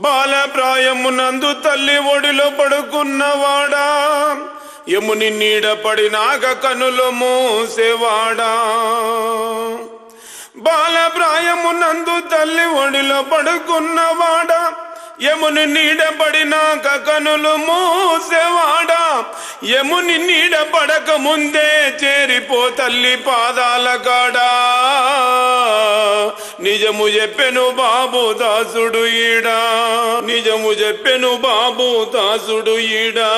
బాలప్రాయమునందు తల్లి ఒడిలో పడుకున్నవాడా, యముని నీడ పడినాక కనులు మూసేవాడా. బాలప్రాయమునందు తల్లి ఒడిలో పడుకున్నవాడా, యముని నీడ పడినాక కనులు మూసేవాడా. యముని నీడ పడక ముందే చేరిపో తల్లి పాదాల కాడా. నిజము చెప్పెను బాబు దాసుడు ఈడా, నిజము చెప్పెను బాబు దాసుడు ఈడా.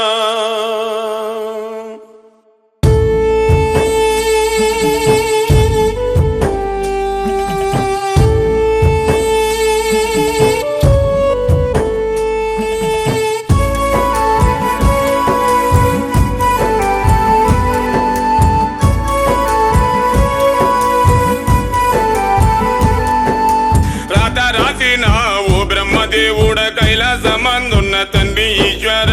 దేవుడ కైలాసమందున్న తండ్రి ఈశ్వర,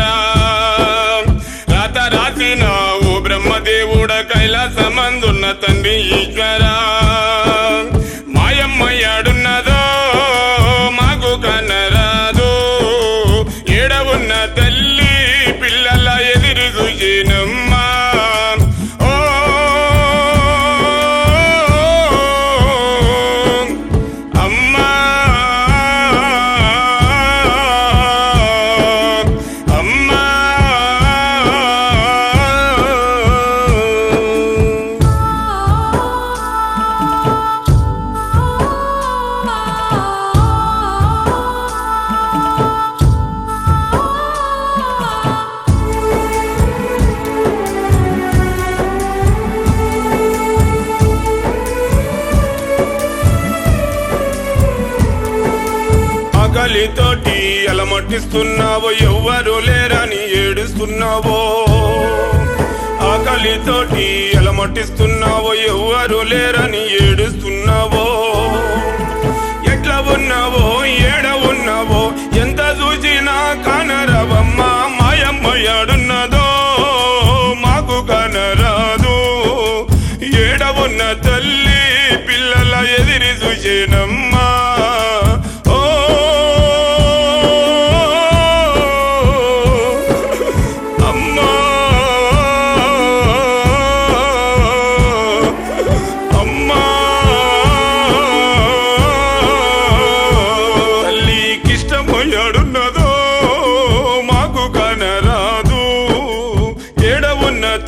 రాత రాసిన ఓ బ్రహ్మదేవుడ కైలాసమందున్న తండ్రి ఈశ్వర. మాయమ్మయ్యాడున్నదో మాకు కనరాదు, ఏడవున్న తల్లి పిల్లల ఎదురు చూసినమ్మా. ఆకలితోటి అలమటిస్తున్నావో, ఎవ్వరు లేరని ఏడుస్తున్నావో. ఆకలితోటి అలమటిస్తున్నావో, ఎవ్వరు లేరని ఏడుస్తున్నావో. ఎట్లా ఉన్నావో ఏడ ఉన్నావో ఎంత చూసినా కానరవమ్మా. మాయమ్మయాడున్నదో మాకు కానరాదు, ఏడ ఉన్న తల్లి పిల్లల ఎదిరి చూసేనమ్మా.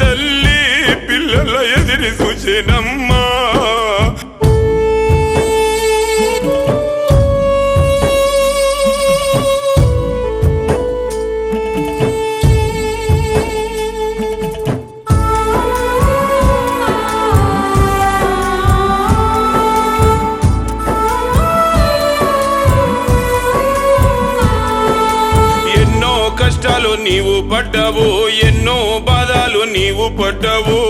తల్లి పిల్లల ఎదిరి చూసేనమ్మా. ఎన్నో కష్టాలు నీవు పడ్డావు, ఎన్నో బాధలు నీవు పడ్డావు.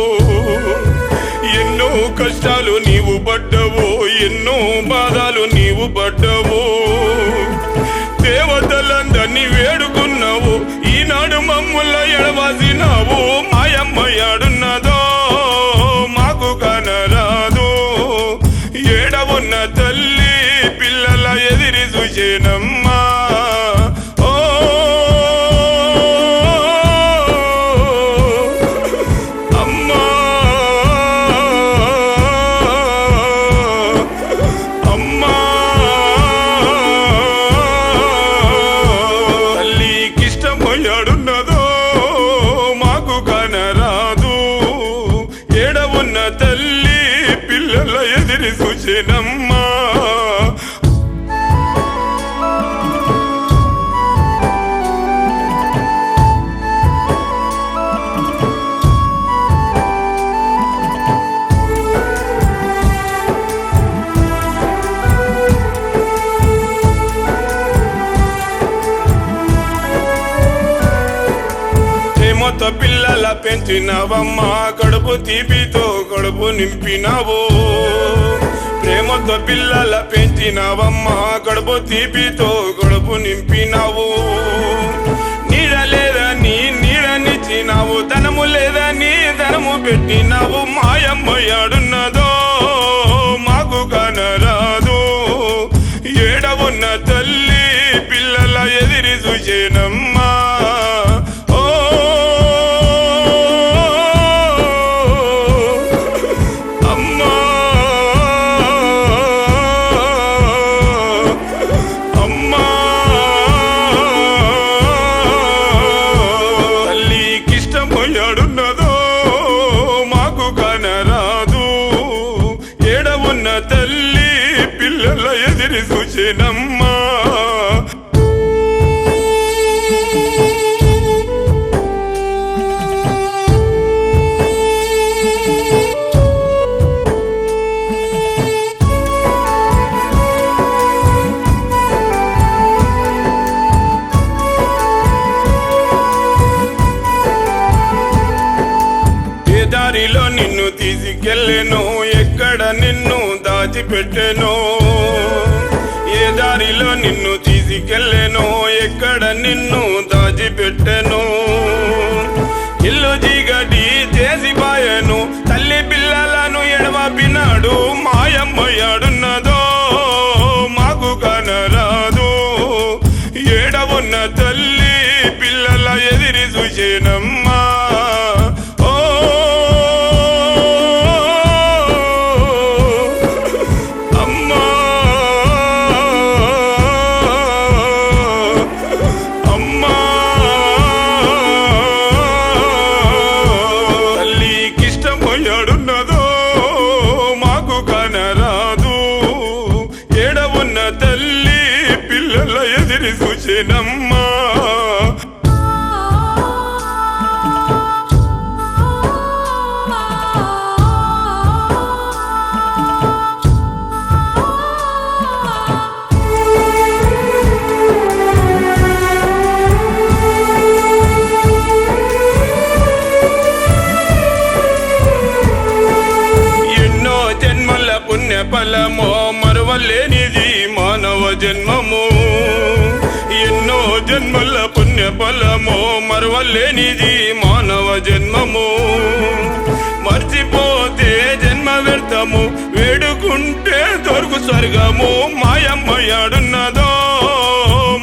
ఎన్నో కష్టాలు నీవు పడ్డావు, ఎన్నో బాధలు నీవు పడ్డావు. దేవతలందరినీ వేడుకున్నావు, ఈనాడు మమ్ముల ఎడవాసినావు. మాయమ్మయాడున్నదో మాకు కనరాదు, ఏడవున్న తల్లి పిల్లల ఎదిరి చూసేనమ్మా. తల్లి పిల్లల ఎదిరి చూసేనమ్మా. ప్రేమతో పిల్లల పెంచినవమ్మా, కడుపు తీపితో కడుపు నింపినావు. ప్రేమతో పిల్లల పెంచినవమ్మా, కడుపు తీపితో కడుపు నింపినావు. నీడ పెట్టినావు మాయమ్మ యాడున్నదో మాకు కనరాదు. ఏడవున్న తల్లి పిల్లల ఎదిరి చూసేనమ్మా. తల్లి పిల్లల ఎదిరి చూసేనమ్మా. ఏ దారిలో నిన్ను తీసుకెళ్ళెను, ఎక్కడ నిన్ను దాచిపెట్టెను. ఏ దారిలో నిన్ను తీసుకెళ్ళెను, ఎక్కడ నిన్ను దాచిపెట్టెను. ఇల్లు జిగటి చేసిపాయను, తల్లి పిల్లలను ఎడవపినాడు. మాయమ్మ యాడున్నదో మాకు కనరాదు. ఏడవున్న తల్లి పిల్లల ఎదిరి చూసేనమ్మా. తల్లి పిల్లల ఎదిరి చూసేనమ్మా. ఎన్నో జన్మల పుణ్య ఫలమో మరువలేనిది మానవ జన్మము. ఎన్నో జన్మల పుణ్య ఫలము మరువలేనిది మానవ జన్మము. మర్చిపోతే జన్మ వ్యర్థము, వేడుకుంటే దొరుకు స్వర్గము. మాయమ్మ యాడున్నదో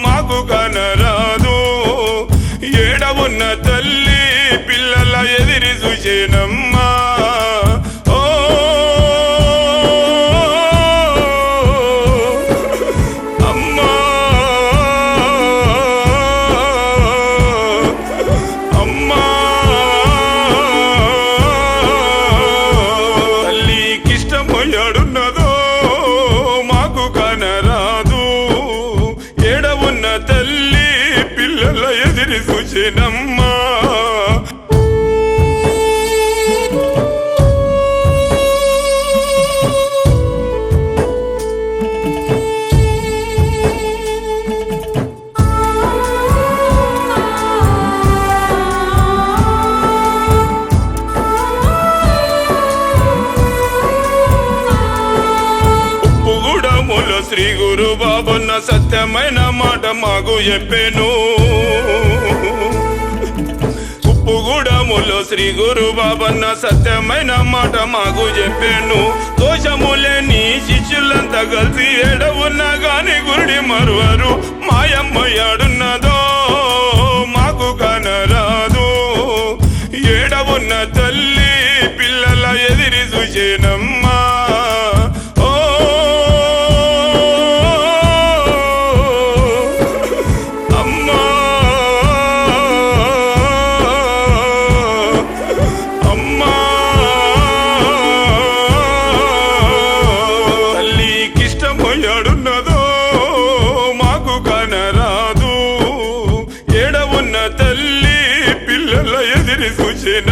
మాకు కనరాదు. ఏడవున్న తల్లి పిల్లల ఎదిరి చూసేనమ్మా. యాడున్నదో మాకు కనరాదు. ఏడవున్న తల్లి పిల్లల ఎదిరి చూసేనమ్మా. శ్రీ గురు బాబన్న సత్యమైన మాట మాకు చెప్పెను. ఉప్పుగూడములో శ్రీ గురు బాబన్న సత్యమైన మాట మాకు చెప్పెను. దోషములేని శిష్యులంతా కలిసి ఏడవున్నా గాని గురుడి మరువరు. మాయమ్మ యాడున్నదో మాకు కనరాదు. ఏడవున్న తల్లి పిల్లల ఎదిరి చూసేనమ్మా. యాడున్నదో మాకు కనరాదు. ఏడవున్న తల్లి పిల్లల ఎదిరి చూసేన